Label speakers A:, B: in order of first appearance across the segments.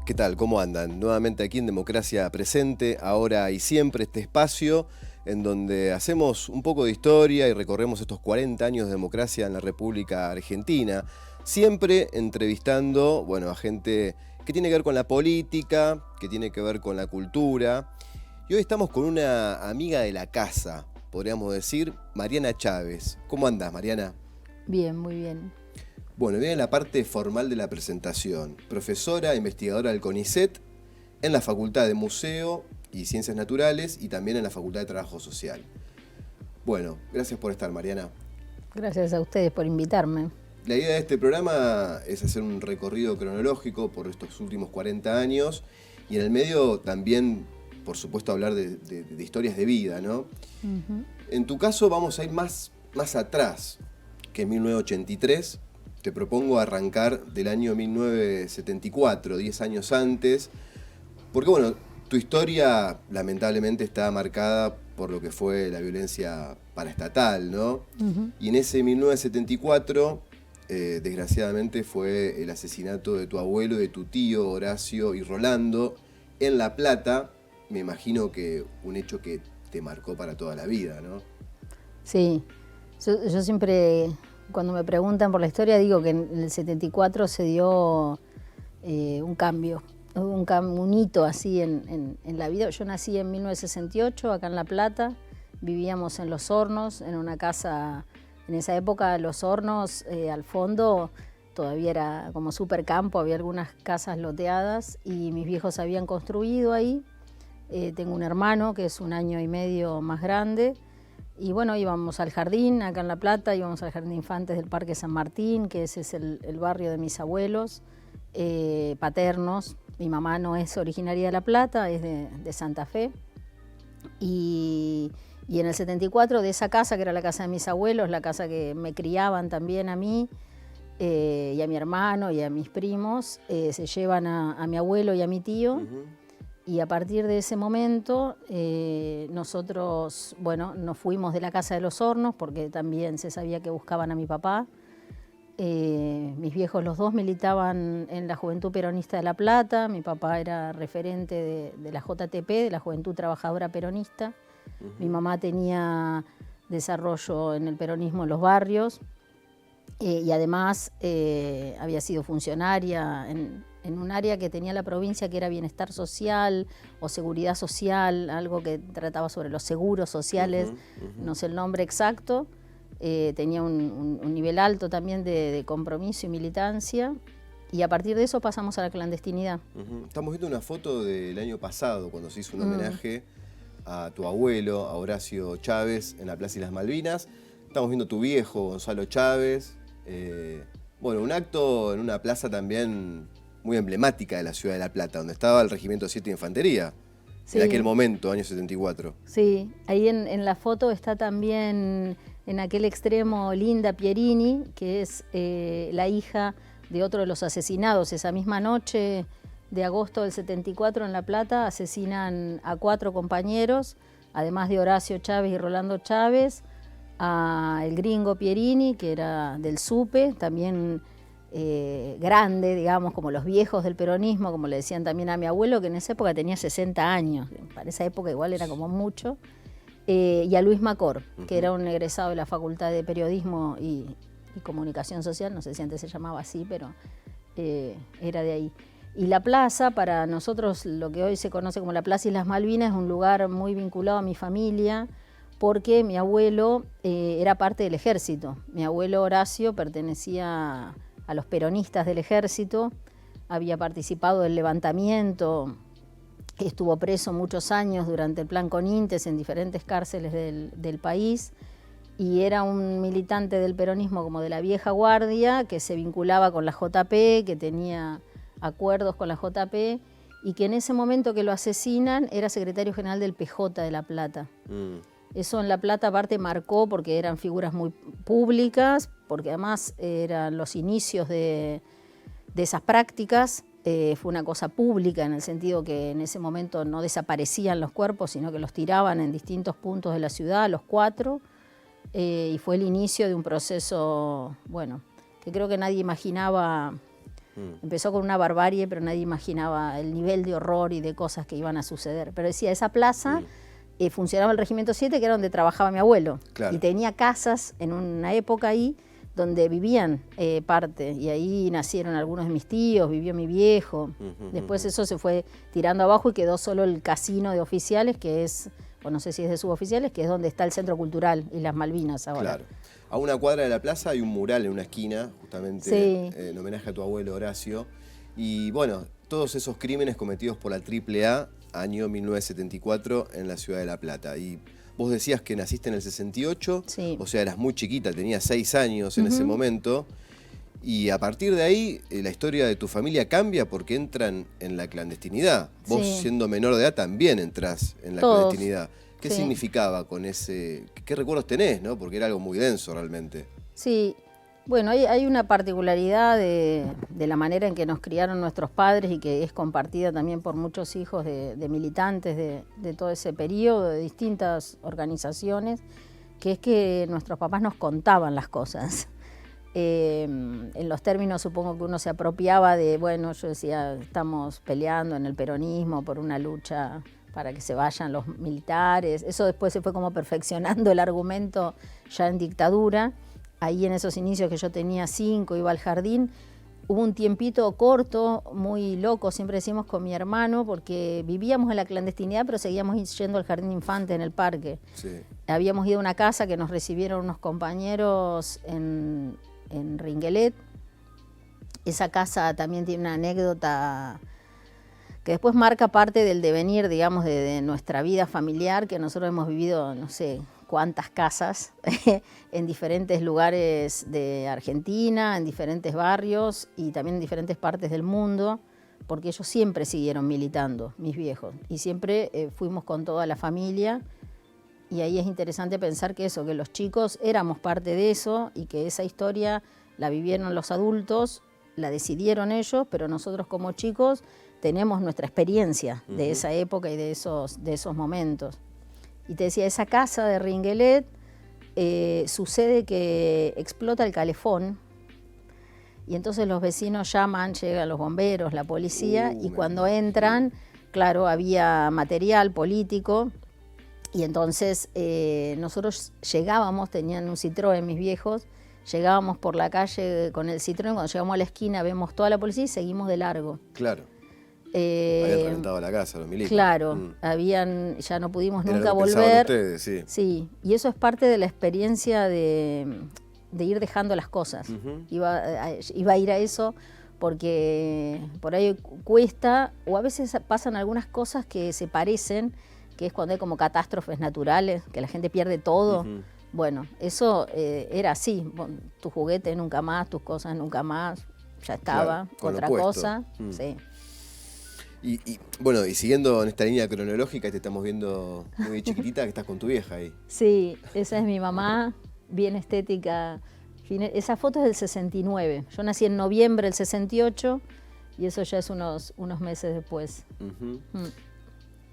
A: ¿Qué tal? ¿Cómo andan? Nuevamente aquí en Democracia Presente, ahora y siempre, este espacio en donde hacemos un poco de historia y recorremos estos 40 años de democracia en la República Argentina, siempre entrevistando, bueno, a gente que tiene que ver con la política, que tiene que ver con la cultura. Y hoy estamos con una amiga de la casa, podríamos decir, Mariana Chávez. ¿Cómo andás, Mariana?
B: Bien, muy bien.
A: Bueno, viene la parte formal de la presentación. Profesora, investigadora del CONICET, en la Facultad de Museo y Ciencias Naturales y también en la Facultad de Trabajo Social. Bueno, gracias por estar, Mariana.
B: Gracias a ustedes por invitarme.
A: La idea de este programa es hacer un recorrido cronológico por estos últimos 40 años y en el medio también, por supuesto, hablar de historias de vida, ¿no? En tu caso vamos a ir más atrás que en 1983. Te propongo arrancar del año 1974, 10 años antes, porque bueno, tu historia lamentablemente está marcada por lo que fue la violencia paraestatal, ¿no? Y en ese 1974, desgraciadamente, fue el asesinato de tu abuelo, de tu tío Horacio y Rolando en La Plata. Me imagino que un hecho que te marcó para toda la vida, ¿no?
B: Sí, yo siempre, cuando me preguntan por la historia, digo que en el 74 se dio un cambio, un hito así en la vida. Yo nací en 1968, acá en La Plata, vivíamos en Los Hornos, en una casa, en esa época Los Hornos, al fondo todavía era como súper campo, había algunas casas loteadas y mis viejos habían construido ahí. Tengo un hermano que es 1 año y medio más grande. Y bueno, íbamos al jardín, acá en La Plata, íbamos al Jardín de Infantes del Parque San Martín, que ese es el barrio de mis abuelos paternos. Mi mamá no es originaria de La Plata, es de Santa Fe. Y en el 74 de esa casa, que era la casa de mis abuelos, la casa que me criaban también a mí, y a mi hermano y a mis primos, se llevan a mi abuelo y a mi tío. Y a partir de ese momento nosotros, bueno, nos fuimos de la Casa de los Hornos porque también se sabía que buscaban a mi papá. Mis viejos los dos militaban en la Juventud Peronista de La Plata. Mi papá era referente de la JTP, de la Juventud Trabajadora Peronista. Mi mamá tenía desarrollo en el peronismo en los barrios y además había sido funcionaria en un área que tenía la provincia que era bienestar social o seguridad social, algo que trataba sobre los seguros sociales, no sé el nombre exacto. Tenía un nivel alto también de compromiso y militancia, y a partir de eso pasamos a la clandestinidad.
A: Estamos viendo una foto del año pasado, cuando se hizo un homenaje a tu abuelo, a Horacio Chávez, en la Plaza Islas Malvinas. Estamos viendo a tu viejo, Gonzalo Chávez. Bueno, un acto en una plaza también muy emblemática de la ciudad de La Plata, donde estaba el Regimiento 7 de Infantería, sí, en aquel momento, año 74.
B: Sí, ahí en la foto está también, en aquel extremo, Linda Pierini, que es la hija de otro de los asesinados. Esa misma noche de agosto del 74 en La Plata asesinan a 4 compañeros, además de Horacio Chávez y Rolando Chávez, a el gringo Pierini, que era del SUPE, también grande, digamos, como los viejos del peronismo, como le decían también a mi abuelo, que en esa época tenía 60 años, para esa época igual era como mucho, y a Luis Macor, que era un egresado de la Facultad de Periodismo y Comunicación Social, no sé si antes se llamaba así, pero era de ahí. Y la plaza, para nosotros, lo que hoy se conoce como la Plaza Islas Malvinas, es un lugar muy vinculado a mi familia, porque mi abuelo era parte del ejército. Mi abuelo Horacio pertenecía a los peronistas del ejército, había participado del levantamiento, estuvo preso muchos años durante el Plan Conintes en diferentes cárceles del país, y era un militante del peronismo como de la vieja guardia, que se vinculaba con la JP, que tenía acuerdos con la JP, y que en ese momento que lo asesinan era secretario general del PJ de La Plata. Eso en La Plata aparte marcó porque eran figuras muy públicas, porque además eran los inicios de esas prácticas. Fue una cosa pública en el sentido que en ese momento no desaparecían los cuerpos, sino que los tiraban en distintos puntos de la ciudad, los 4. Y fue el inicio de un proceso, bueno, que creo que nadie imaginaba Empezó con una barbarie, pero nadie imaginaba el nivel de horror y de cosas que iban a suceder. Pero decía, esa plaza funcionaba el Regimiento 7, que era donde trabajaba mi abuelo.
A: Claro.
B: Y tenía casas en una época ahí donde vivían parte, y ahí nacieron algunos de mis tíos, vivió mi viejo. Después eso se fue tirando abajo y quedó solo el casino de oficiales, que es, o no sé si es de suboficiales, que es donde está el Centro Cultural y las Malvinas ahora.
A: Claro. A una cuadra de la plaza hay un mural en una esquina, justamente en homenaje a tu abuelo Horacio. Y bueno, todos esos crímenes cometidos por la AAA, año 1974, en la ciudad de La Plata. Y vos decías que naciste en el 68, o sea, eras muy chiquita, tenías 6 años en ese momento. Y a partir de ahí, la historia de tu familia cambia porque entran en la clandestinidad. Vos, siendo menor de edad, también entrás en la clandestinidad. ¿Qué significaba con ese...? ¿Qué recuerdos tenés, no? Porque era algo muy denso realmente.
B: Sí, bueno, hay una particularidad de la manera en que nos criaron nuestros padres y que es compartida también por muchos hijos de militantes de todo ese periodo, de distintas organizaciones, que es que nuestros papás nos contaban las cosas. En los términos, supongo que uno se apropiaba de, bueno, yo decía, estamos peleando en el peronismo por una lucha para que se vayan los militares. Eso después se fue como perfeccionando el argumento ya en dictadura. Ahí en esos inicios que yo tenía 5, iba al jardín, hubo un tiempito corto, muy loco, siempre decimos, con mi hermano, porque vivíamos en la clandestinidad, pero seguíamos yendo al jardín de infantes en el parque. Habíamos ido a una casa que nos recibieron unos compañeros en Ringuelet. Esa casa también tiene una anécdota que después marca parte del devenir, digamos, de nuestra vida familiar, que nosotros hemos vivido, no sé cuántas casas en diferentes lugares de Argentina, en diferentes barrios y también en diferentes partes del mundo, porque ellos siempre siguieron militando, mis viejos, y siempre fuimos con toda la familia. Y ahí es interesante pensar que eso, que los chicos éramos parte de eso y que esa historia la vivieron los adultos, la decidieron ellos, pero nosotros como chicos tenemos nuestra experiencia de esa época y de esos momentos. Y te decía, esa casa de Ringuelet, sucede que explota el calefón y entonces los vecinos llaman, llegan los bomberos, la policía, y cuando entran, claro, había material político. Y entonces nosotros llegábamos, tenían un Citroën mis viejos, llegábamos por la calle con el Citroën, cuando llegamos a la esquina vemos toda la policía y seguimos de largo.
A: Claro. Habían reventado la casa, los militares.
B: Claro, ya no pudimos nunca volver.
A: Ustedes,
B: sí, y eso es parte de la experiencia de ir dejando las cosas. Iba a ir a eso porque por ahí cuesta, o a veces pasan algunas cosas que se parecen, que es cuando hay como catástrofes naturales, que la gente pierde todo. Bueno, eso era así, tu juguete nunca más, tus cosas nunca más, ya estaba,
A: claro,
B: otra cosa. Sí.
A: Y bueno, y siguiendo en esta línea cronológica, te estamos viendo muy chiquitita, que estás con tu vieja ahí.
B: Sí, esa es mi mamá, bien estética. Esa foto es del 69, yo nací en noviembre del 68 y eso ya es unos meses después.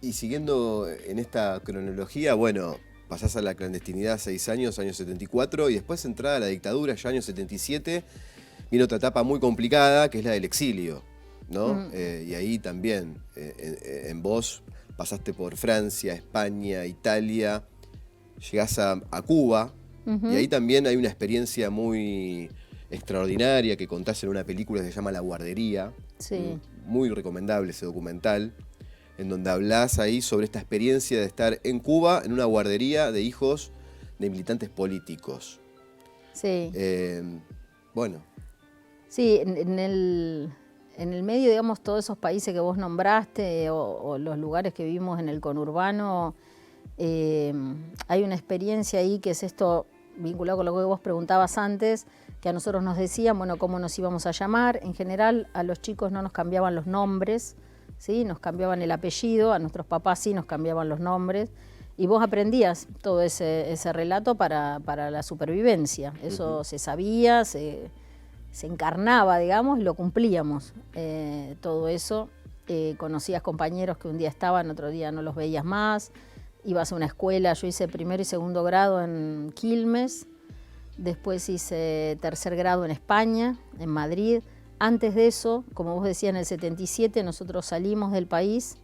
A: Y siguiendo en esta cronología, bueno, pasás a la clandestinidad 6 años, año 74, y después entrada a la dictadura, ya año 77, viene otra etapa muy complicada, que es la del exilio, ¿no? Y ahí también, en vos, pasaste por Francia, España, Italia, llegás a Cuba, y ahí también hay una experiencia muy extraordinaria que contás en una película que se llama La Guardería.
B: Sí.
A: Muy recomendable ese documental, en donde hablás ahí sobre esta experiencia de estar en Cuba en una guardería de hijos de militantes políticos.
B: Sí.
A: Bueno.
B: Sí, en el medio, digamos, todos esos países que vos nombraste o los lugares que vivimos en el conurbano, hay una experiencia ahí que es esto vinculado con lo que vos preguntabas antes, que a nosotros nos decían, bueno, cómo nos íbamos a llamar. En general, a los chicos no nos cambiaban los nombres, ¿sí? Nos cambiaban el apellido, a nuestros papás sí nos cambiaban los nombres, y vos aprendías todo ese relato para la supervivencia. Eso se sabía, se encarnaba, digamos, y lo cumplíamos. Todo eso, conocías compañeros que un día estaban, otro día no los veías más, ibas a una escuela. Yo hice 1er y 2º grado en Quilmes, después hice 3er grado en España, en Madrid. Antes de eso, como vos decías, en el 77 nosotros salimos del país,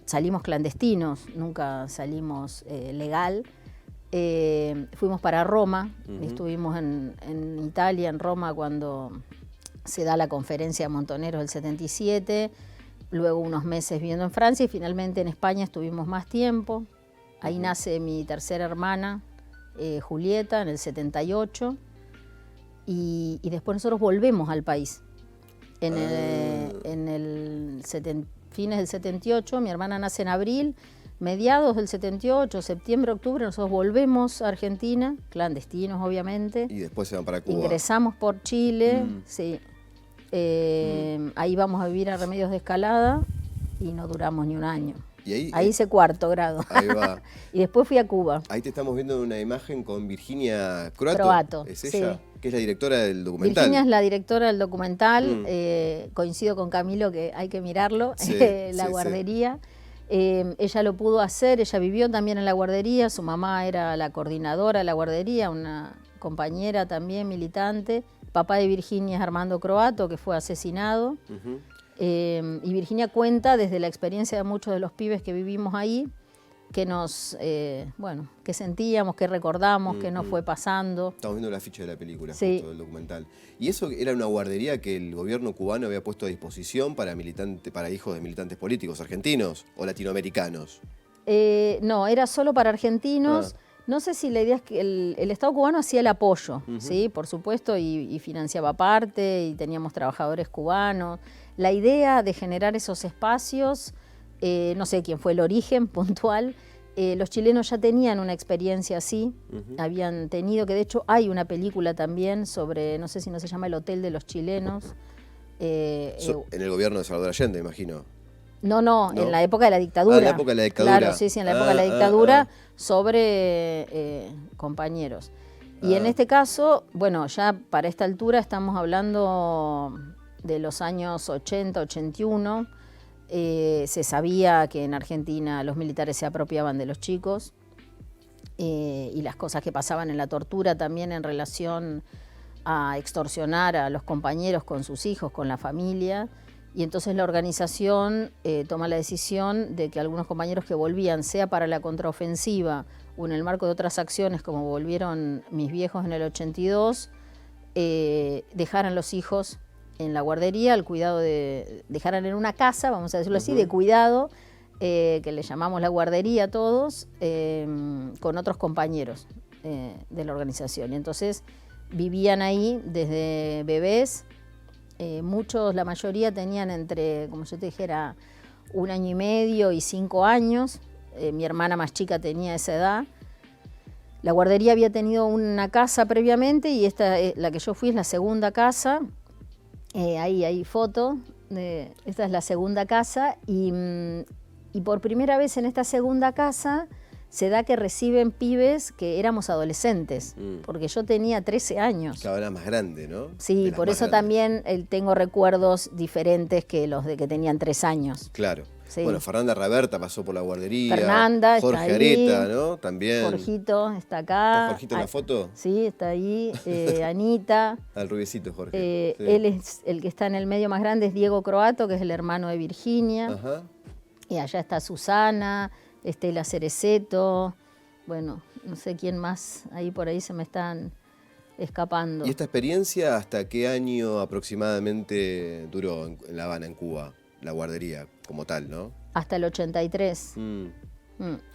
B: salimos clandestinos, nunca salimos legal. Fuimos para Roma, estuvimos en Italia, en Roma, cuando se da la conferencia de Montoneros del 77, luego unos meses viviendo en Francia y finalmente en España estuvimos más tiempo. Ahí nace mi tercera hermana, Julieta, en el 78, y después nosotros volvemos al país. En fines del 78, mi hermana nace en abril, mediados del 78, septiembre, octubre, nosotros volvemos a Argentina, clandestinos obviamente.
A: Y después se van para Cuba.
B: Ingresamos por Chile, sí. Ahí vamos a vivir a Remedios de Escalada y no duramos ni un año.
A: ¿Y
B: ahí hice cuarto grado.
A: Ahí va.
B: Y después fui a Cuba.
A: Ahí te estamos viendo en una imagen con Virginia Croato.
B: Croato,
A: ¿Es ella?
B: sí.
A: Que es la directora del documental.
B: Virginia es la directora del documental. Coincido con Camilo que hay que mirarlo.
A: Sí,
B: la guardería. Ella lo pudo hacer, ella vivió también en la guardería. Su mamá era la coordinadora de la guardería, una compañera también militante. Papá de Virginia es Armando Croato, que fue asesinado. Y Virginia cuenta desde la experiencia de muchos de los pibes que vivimos ahí, que que sentíamos, que recordamos, que nos fue pasando.
A: Estamos viendo la ficha de la película,
B: sí,
A: justo del documental. ¿Y eso era una guardería que el gobierno cubano había puesto a disposición para hijos de militantes políticos argentinos o latinoamericanos?
B: No, era solo para argentinos. No sé si la idea es que el Estado cubano hacía el apoyo, ¿sí? Por supuesto, y financiaba parte, y teníamos trabajadores cubanos. La idea de generar esos espacios, no sé quién fue el origen puntual, los chilenos ya tenían una experiencia así, habían tenido, que de hecho hay una película también sobre, no sé si no se llama El Hotel de los Chilenos.
A: En el gobierno de Salvador Allende, imagino.
B: No, en la época de la dictadura.
A: En la época de la dictadura.
B: Claro, sí, en la época de la dictadura, sobre compañeros. Y en este caso, bueno, ya para esta altura estamos hablando de los años 80, 81. Se sabía que en Argentina los militares se apropiaban de los chicos y las cosas que pasaban en la tortura también en relación a extorsionar a los compañeros con sus hijos, con la familia. Y entonces la organización toma la decisión de que algunos compañeros que volvían, sea para la contraofensiva o en el marco de otras acciones, como volvieron mis viejos en el 82, dejaran los hijos en la guardería, al cuidado dejaran en una casa, vamos a decirlo así, de cuidado, que le llamamos la guardería a todos, con otros compañeros de la organización. Y entonces vivían ahí desde bebés. Muchos, la mayoría tenían entre, como yo te dijera, 1 año y medio y 5 años. Mi hermana más chica tenía esa edad. La guardería había tenido una casa previamente y esta, la que yo fui, es la segunda casa. Ahí hay foto. Esta es la segunda casa y por primera vez en esta segunda casa se da que reciben pibes que éramos adolescentes, porque yo tenía 13 años.
A: Cada vez más grande, ¿no?
B: Sí, por eso también tengo recuerdos diferentes que los de que tenían 3 años.
A: Claro.
B: Sí.
A: Bueno, Fernanda Raberta pasó por la guardería.
B: Fernanda
A: Jorge
B: está ahí.
A: Areta, ¿no? También.
B: Jorgito está acá.
A: ¿Está Jorgito en la foto?
B: Sí, está ahí. Anita.
A: Al rubiecito, Jorge.
B: Sí. Él es el que está en el medio más grande, es Diego Croato, que es el hermano de Virginia.
A: Ajá.
B: Y allá está Susana, Estela Cereceto, bueno, no sé quién más, ahí por ahí se me están escapando.
A: ¿Y esta experiencia hasta qué año aproximadamente duró en La Habana, en Cuba, la guardería como tal, no?
B: Hasta el 83.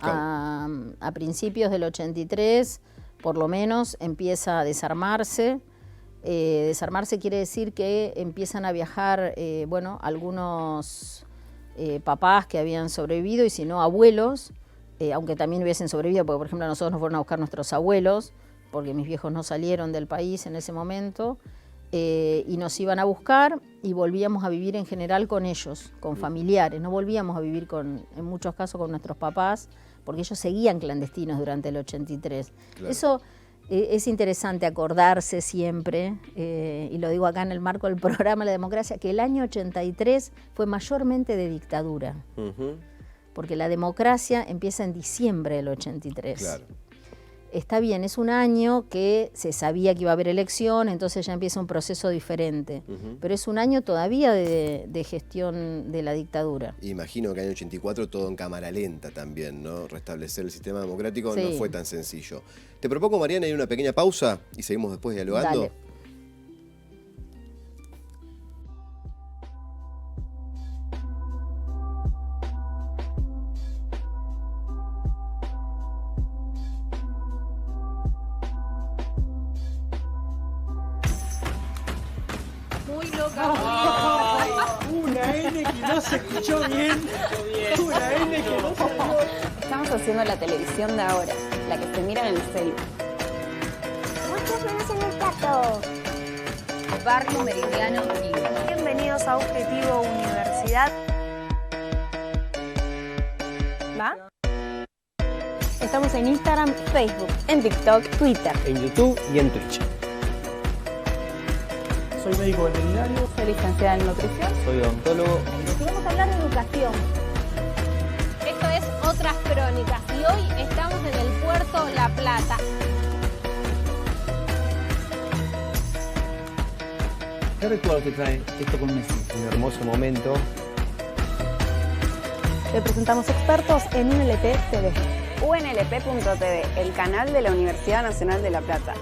B: A principios del 83, por lo menos, empieza a desarmarse. Desarmarse quiere decir que empiezan a viajar, algunos papás que habían sobrevivido y si no abuelos, aunque también hubiesen sobrevivido, porque por ejemplo a nosotros nos fueron a buscar nuestros abuelos, porque mis viejos no salieron del país en ese momento, y nos iban a buscar y volvíamos a vivir en general con ellos, con familiares, no volvíamos a vivir en muchos casos con nuestros papás, porque ellos seguían clandestinos durante el 83. Claro. Eso es interesante acordarse siempre, y lo digo acá en el marco del programa La Democracia, que el año 83 fue mayormente de dictadura, porque la democracia empieza en diciembre del 83.
A: Claro.
B: está bien, es un año que se sabía que iba a haber elección, entonces ya empieza un proceso diferente. Pero es un año todavía de gestión de la dictadura.
A: Imagino que en el 84 todo en cámara lenta también, ¿no? Restablecer el sistema democrático no fue tan sencillo. Te propongo, Mariana, ir a una pequeña pausa y seguimos después dialogando.
B: Dale.
C: Una N que no se escuchó bien. Una N que no se escuchó.
D: Estamos haciendo la televisión de ahora, la que se mira en el celu.
E: Muchos menos en el plato.
D: Barrio Meridiano Libre.
E: Bienvenidos a Objetivo Universidad. ¿Va? Estamos en Instagram, Facebook, en TikTok, Twitter.
C: En YouTube y en Twitch. Soy médico veterinario.
D: Soy licenciada en nutrición.
C: Soy odontólogo.
E: Vamos a hablar de educación.
F: Esto es Otras Crónicas y hoy estamos en el puerto La Plata.
C: ¿Qué recuerdo te trae esto con Messi? Un hermoso momento.
E: Le presentamos expertos en UNLP TV.
D: UNLP.tv, el canal de la Universidad Nacional de La Plata.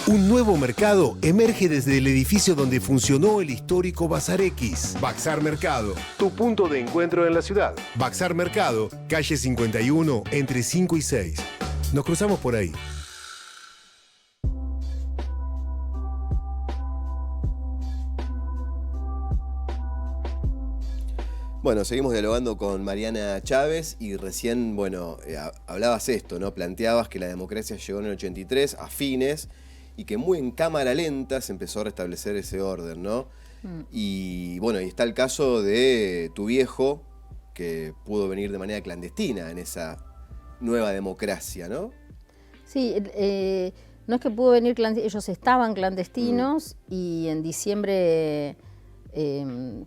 G: Un nuevo mercado emerge desde el edificio donde funcionó el histórico Bazar X. Baxar Mercado, tu punto de encuentro en la ciudad. Baxar Mercado, calle 51, entre 5 y 6. Nos cruzamos por ahí.
A: Bueno, seguimos dialogando con Mariana Chávez y recién, bueno, hablabas esto, ¿no? Planteabas que la democracia llegó en el 83 a fines y que muy en cámara lenta se empezó a restablecer ese orden, ¿no? Y bueno, y está el caso de tu viejo, que pudo venir de manera clandestina en esa nueva democracia, ¿no?
B: Sí, no es que pudo venir clandestino, ellos estaban clandestinos y en diciembre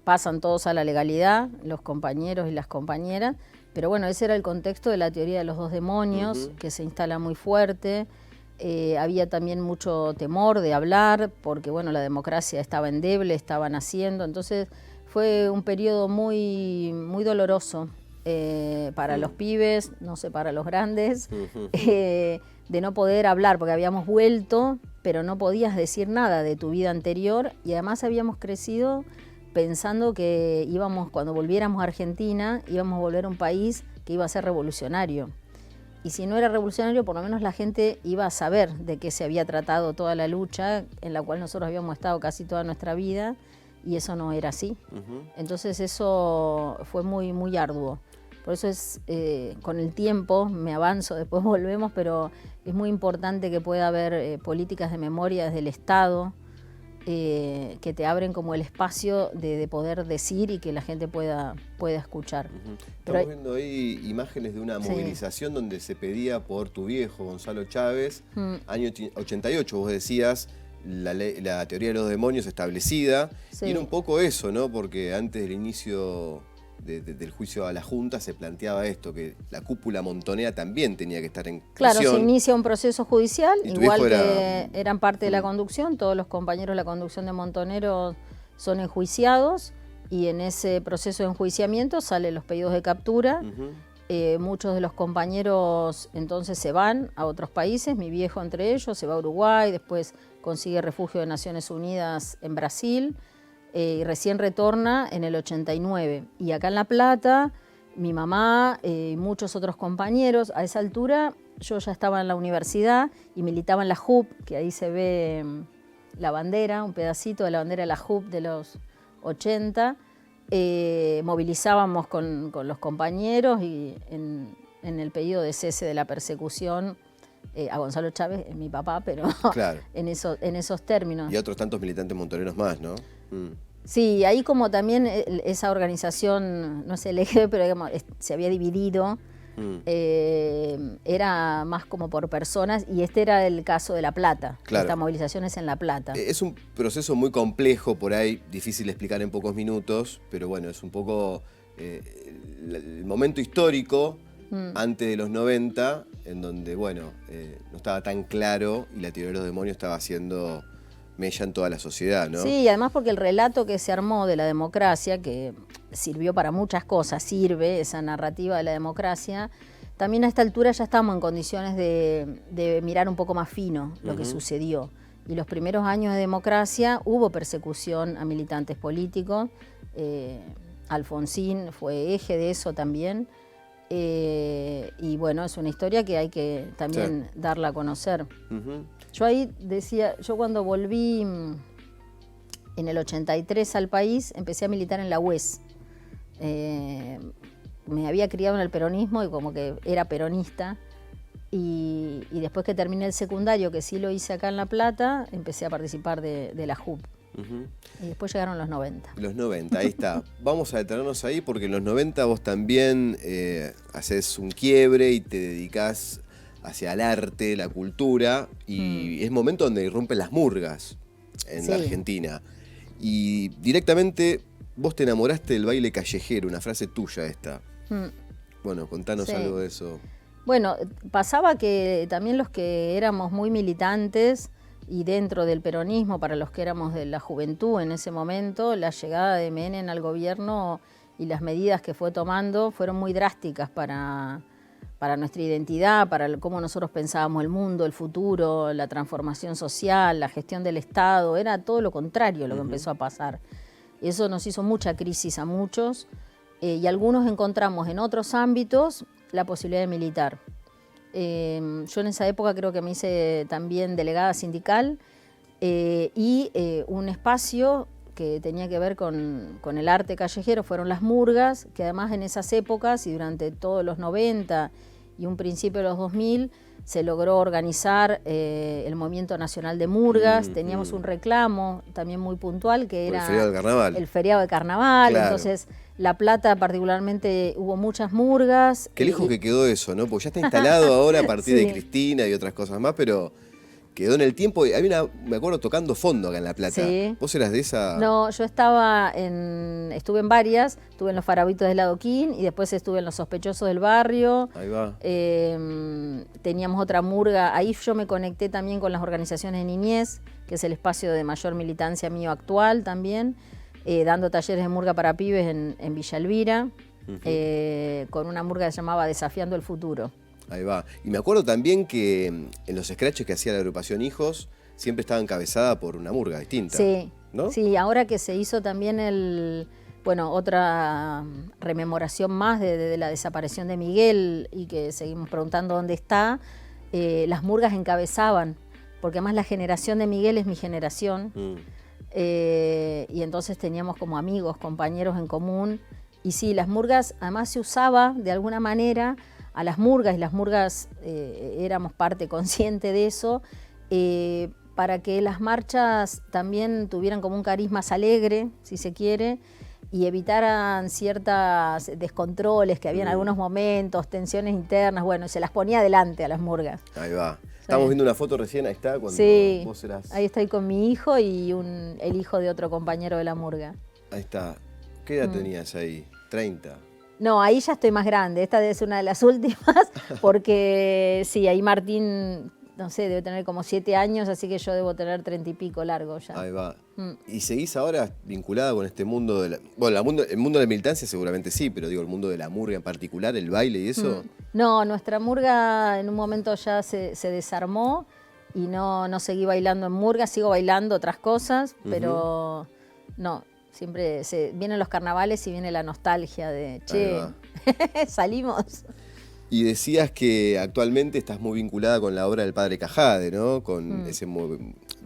B: pasan todos a la legalidad, los compañeros y las compañeras, pero bueno, ese era el contexto de la teoría de los dos demonios, que se instala muy fuerte. Había también mucho temor de hablar, porque bueno, la democracia estaba endeble, estaba naciendo, entonces fue un periodo muy, muy doloroso para los pibes, no sé, para los grandes, de no poder hablar, porque habíamos vuelto, pero no podías decir nada de tu vida anterior y además habíamos crecido pensando que íbamos, cuando volviéramos a Argentina, íbamos a volver a un país que iba a ser revolucionario. Y si no era revolucionario, por lo menos la gente iba a saber de qué se había tratado toda la lucha en la cual nosotros habíamos estado casi toda nuestra vida, y eso no era así. Entonces eso fue muy, muy arduo. Por eso es, con el tiempo, me avanzo, después volvemos, pero es muy importante que pueda haber políticas de memoria desde el Estado, que te abren como el espacio de poder decir y que la gente pueda escuchar.
A: Estamos viendo ahí imágenes de una movilización donde se pedía por tu viejo, Gonzalo Chávez, año 88, vos decías, la teoría de los demonios establecida, y era un poco eso, ¿no? Porque antes del inicio del juicio a la Junta se planteaba esto, que la cúpula montonera también tenía que estar en prisión.
B: Claro, se inicia un proceso judicial, igual que
A: era...
B: eran parte de la conducción, todos los compañeros de la conducción de Montoneros son enjuiciados, y en ese proceso de enjuiciamiento salen los pedidos de captura. Muchos de los compañeros entonces se van a otros países, mi viejo entre ellos, se va a Uruguay, después consigue refugio de Naciones Unidas en Brasil, y recién retorna en el 89. Y acá en La Plata, mi mamá y muchos otros compañeros, a esa altura yo ya estaba en la universidad y militaba en la JUP, que ahí se ve la bandera, un pedacito de la bandera de la JUP de los 80. Movilizábamos con los compañeros y en el pedido de cese de la persecución a Gonzalo Chávez, mi papá, pero claro, en esos términos.
A: Y otros tantos militantes montoneros más, ¿no?
B: Sí, ahí como también esa organización, no sé, el eje, pero digamos, se había dividido, era más como por personas, y este era el caso de La Plata. Claro. Esta movilización es en La Plata.
A: Es un proceso muy complejo, por ahí, difícil de explicar en pocos minutos, pero bueno, es un poco el momento histórico, antes de los 90, en donde, bueno, no estaba tan claro y la teoría de los demonios estaba haciendo mella en toda la sociedad, ¿no?
B: Sí, y además porque el relato que se armó de la democracia, que sirvió para muchas cosas, sirve esa narrativa de la democracia, también a esta altura ya estamos en condiciones de mirar un poco más fino lo que sucedió. Y los primeros años de democracia hubo persecución a militantes políticos, Alfonsín fue eje de eso también, y bueno, es una historia que hay que también darla a conocer. Yo ahí decía, yo cuando volví en el 83 al país, empecé a militar en la UES. Me había criado en el peronismo y como que era peronista. Y después que terminé el secundario, que sí lo hice acá en La Plata, empecé a participar de la JUP. Y después llegaron los 90.
A: Los 90, ahí está. Vamos a detenernos ahí porque en los 90 vos también haces un quiebre y te dedicás hacia el arte, la cultura, y es momento donde irrumpen las murgas en la Argentina. Y directamente vos te enamoraste del baile callejero, una frase tuya esta. Bueno, contanos algo de eso.
B: Bueno, pasaba que también los que éramos muy militantes y dentro del peronismo, para los que éramos de la juventud en ese momento, la llegada de Menem al gobierno y las medidas que fue tomando fueron muy drásticas para nuestra identidad, para cómo nosotros pensábamos el mundo, el futuro, la transformación social, la gestión del Estado. Era todo lo contrario lo que empezó a pasar. Eso nos hizo mucha crisis a muchos y algunos encontramos en otros ámbitos la posibilidad de militar. Yo en esa época creo que me hice también delegada sindical y un espacio que tenía que ver con el arte callejero fueron las murgas, que además en esas épocas y durante todos los 90 y un principio de los 2000 se logró organizar el Movimiento Nacional de Murgas. Teníamos un reclamo también muy puntual que era
A: el feriado del carnaval.
B: El feriado de carnaval,
A: claro.
B: Entonces La Plata particularmente hubo muchas murgas.
A: Qué lejos que quedó eso, ¿no? Porque ya está instalado ahora a partir de Cristina y otras cosas más, pero quedó en el tiempo. Me acuerdo tocando fondo acá en La Plata.
B: Sí.
A: ¿Vos eras de esa?
B: No, yo estuve en varias, estuve en los Farabitos del Adoquín y después estuve en los Sospechosos del Barrio.
A: Ahí va.
B: Teníamos otra murga, ahí yo me conecté también con las organizaciones de niñez, que es el espacio de mayor militancia mío actual también, dando talleres de murga para pibes en Villa Elvira, con una murga que se llamaba Desafiando el Futuro.
A: Ahí va. Y me acuerdo también que en los scratches que hacía la agrupación Hijos, siempre estaba encabezada por una murga distinta.
B: Sí,
A: ¿no?
B: Sí, ahora que se hizo también otra rememoración más de la desaparición de Miguel y que seguimos preguntando dónde está, las murgas encabezaban, porque además la generación de Miguel es mi generación, y entonces teníamos como amigos, compañeros en común, y sí, las murgas, además se usaba de alguna manera a las murgas, y las murgas éramos parte consciente de eso, para que las marchas también tuvieran como un cariz más alegre, si se quiere, y evitaran ciertos descontroles que había en algunos momentos, tensiones internas, bueno, se las ponía adelante a las murgas.
A: Ahí va. Estamos viendo una foto recién, ahí está, cuando vos eras...
B: Ahí estoy con mi hijo y el hijo de otro compañero de la murga.
A: Ahí está. ¿Qué edad tenías ahí? ¿30?
B: No, ahí ya estoy más grande, esta es una de las últimas, porque sí, ahí Martín, no sé, debe tener como 7 años, así que yo debo tener 30 y pico largo ya.
A: Ahí va. ¿Y seguís ahora vinculada con este mundo de el mundo de la militancia seguramente sí, pero digo, el mundo de la murga en particular, el baile y eso?
B: No, nuestra murga en un momento ya se desarmó y no seguí bailando en murga, sigo bailando otras cosas, pero no. Siempre vienen los carnavales y viene la nostalgia de, che, salimos.
A: Y decías que actualmente estás muy vinculada con la obra del padre Cajade, ¿no? Con ese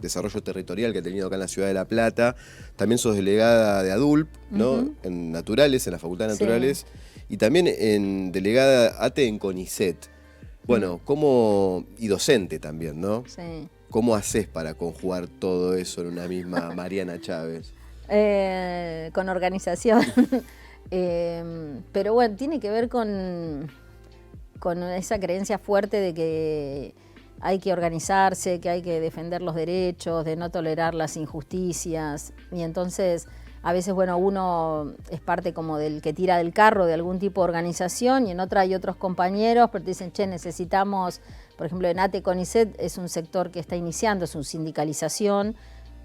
A: desarrollo territorial que ha tenido acá en la ciudad de La Plata. También sos delegada de ADULP, ¿no? En Naturales, en la Facultad de Naturales. Y también delegada ATE en CONICET. Bueno, y docente también, ¿no?
B: Sí.
A: ¿Cómo haces para conjugar todo eso en una misma Mariana Chávez?
B: Con organización. Pero bueno, tiene que ver con esa creencia fuerte de que hay que organizarse, que hay que defender los derechos, de no tolerar las injusticias. Y entonces A veces, bueno, uno es parte como del que tira del carro de algún tipo de organización y en otra hay otros compañeros, pero te dicen, che, necesitamos, por ejemplo, en ATE CONICET es un sector que está iniciando su sindicalización,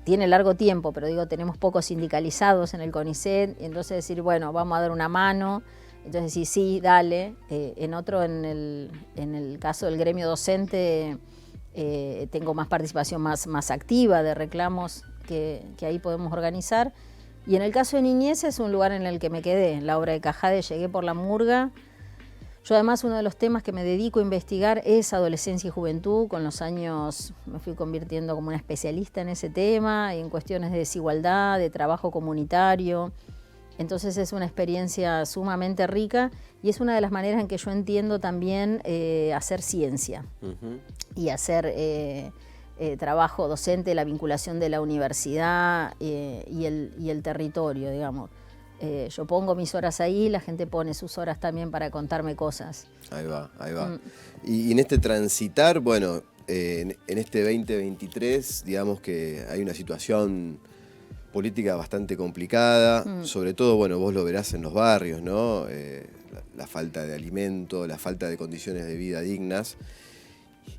B: tiene largo tiempo, pero digo, tenemos pocos sindicalizados en el CONICET, y entonces decir, bueno, vamos a dar una mano, entonces decir, sí, dale. En otro, en el caso del gremio docente, tengo más participación más activa de reclamos que ahí podemos organizar. Y en el caso de niñez es un lugar en el que me quedé, en la obra de Cajade, llegué por la murga. Yo además uno de los temas que me dedico a investigar es adolescencia y juventud. Con los años me fui convirtiendo como una especialista en ese tema, y en cuestiones de desigualdad, de trabajo comunitario. Entonces es una experiencia sumamente rica y es una de las maneras en que yo entiendo también hacer ciencia y hacer trabajo docente, la vinculación de la universidad y el territorio, digamos. Yo pongo mis horas ahí, la gente pone sus horas también para contarme cosas.
A: Ahí va, ahí va. Y en este transitar, bueno, en este 2023, digamos que hay una situación política bastante complicada, sobre todo, bueno, vos lo verás en los barrios, ¿no? La falta de alimento, la falta de condiciones de vida dignas.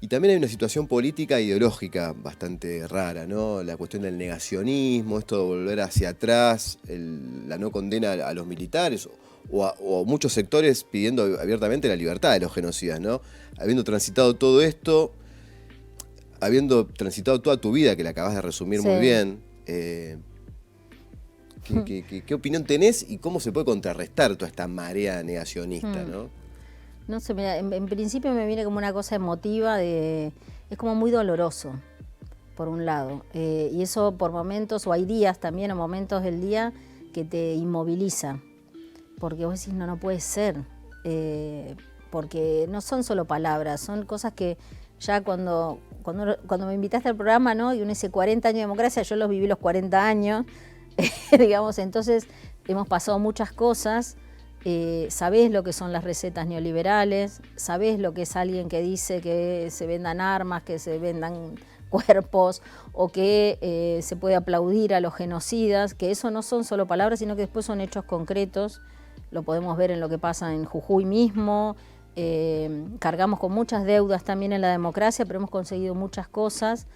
A: Y también hay una situación política e ideológica bastante rara, ¿no? La cuestión del negacionismo, esto de volver hacia atrás, la no condena a los militares o muchos sectores pidiendo abiertamente la libertad de los genocidas, ¿no? Habiendo transitado todo esto, habiendo transitado toda tu vida, que la acabas de resumir muy bien, ¿qué opinión tenés y cómo se puede contrarrestar toda esta marea negacionista, ¿no?
B: No sé, mira, en principio me viene como una cosa emotiva, es como muy doloroso, por un lado. Y eso por momentos, o hay días también, o momentos del día que te inmoviliza. Porque vos decís, no puede ser. Porque no son solo palabras, son cosas que ya cuando me invitaste al programa, ¿no? Y uno dice 40 años de democracia, yo los viví los 40 años, digamos, entonces hemos pasado muchas cosas. Sabés lo que son las recetas neoliberales, sabés lo que es alguien que dice que se vendan armas, que se vendan cuerpos o que se puede aplaudir a los genocidas, que eso no son solo palabras, sino que después son hechos concretos. Lo podemos ver en lo que pasa en Jujuy mismo. Cargamos con muchas deudas también en la democracia, pero hemos conseguido muchas cosas.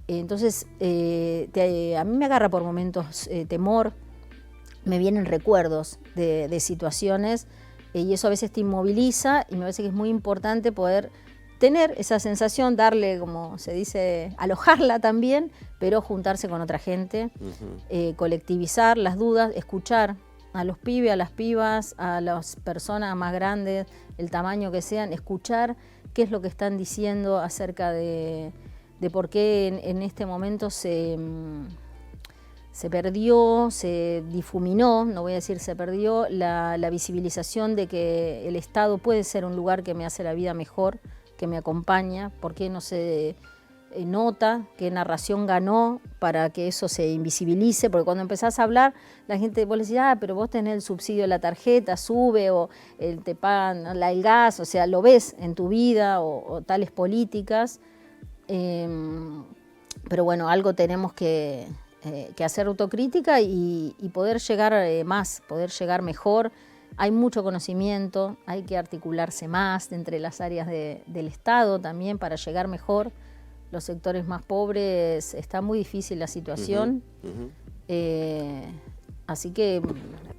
B: Entonces, a mí me agarra por momentos temor. Me vienen recuerdos de situaciones y eso a veces te inmoviliza y me parece que es muy importante poder tener esa sensación, darle, como se dice, alojarla también, pero juntarse con otra gente, colectivizar las dudas, escuchar a los pibes, a las pibas, a las personas más grandes, el tamaño que sean, escuchar qué es lo que están diciendo acerca de por qué en este momento se perdió, se difuminó, no voy a decir se perdió, la visibilización de que el Estado puede ser un lugar que me hace la vida mejor, que me acompaña, por qué no se nota, qué narración ganó para que eso se invisibilice, porque cuando empezás a hablar, la gente, vos le decís, pero vos tenés el subsidio de la tarjeta, sube, o te pagan el gas, o sea, lo ves en tu vida, o tales políticas, pero bueno, algo tenemos que hacer autocrítica y poder llegar más, poder llegar mejor. Hay mucho conocimiento, hay que articularse más entre las áreas del Estado también para llegar mejor. Los sectores más pobres, está muy difícil la situación. Así que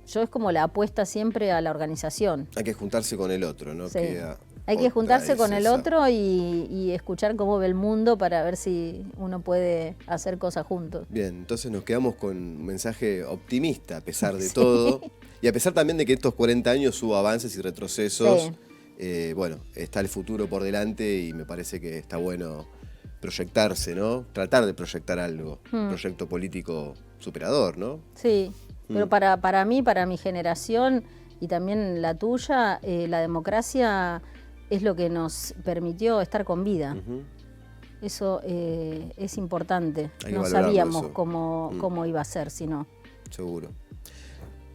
B: yo es como la apuesta siempre a la organización.
A: Hay que juntarse con el otro, ¿no?
B: Sí. Hay que juntarse con el otro y escuchar cómo ve el mundo para ver si uno puede hacer cosas juntos.
A: Bien, entonces nos quedamos con un mensaje optimista a pesar de todo. Y a pesar también de que estos 40 años hubo avances y retrocesos, bueno, está el futuro por delante y me parece que está bueno proyectarse, ¿no? Tratar de proyectar algo, un proyecto político superador, ¿no?
B: Sí, pero para mí, para mi generación y también la tuya, la democracia es lo que nos permitió estar con vida. Eso es importante. No sabíamos cómo iba a ser, si no.
A: Seguro.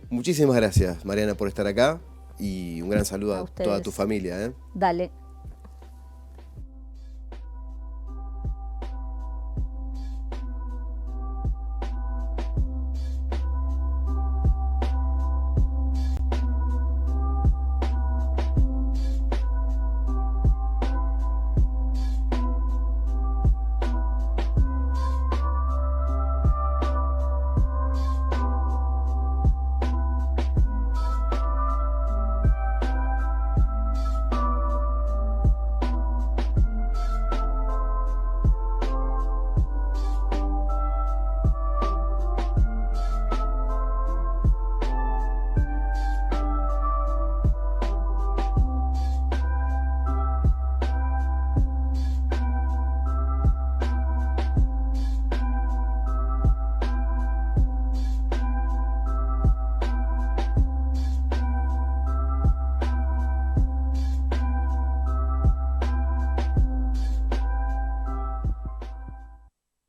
A: Muchísimas gracias, Mariana, por estar acá y un gran saludo a toda tu familia.
B: Dale.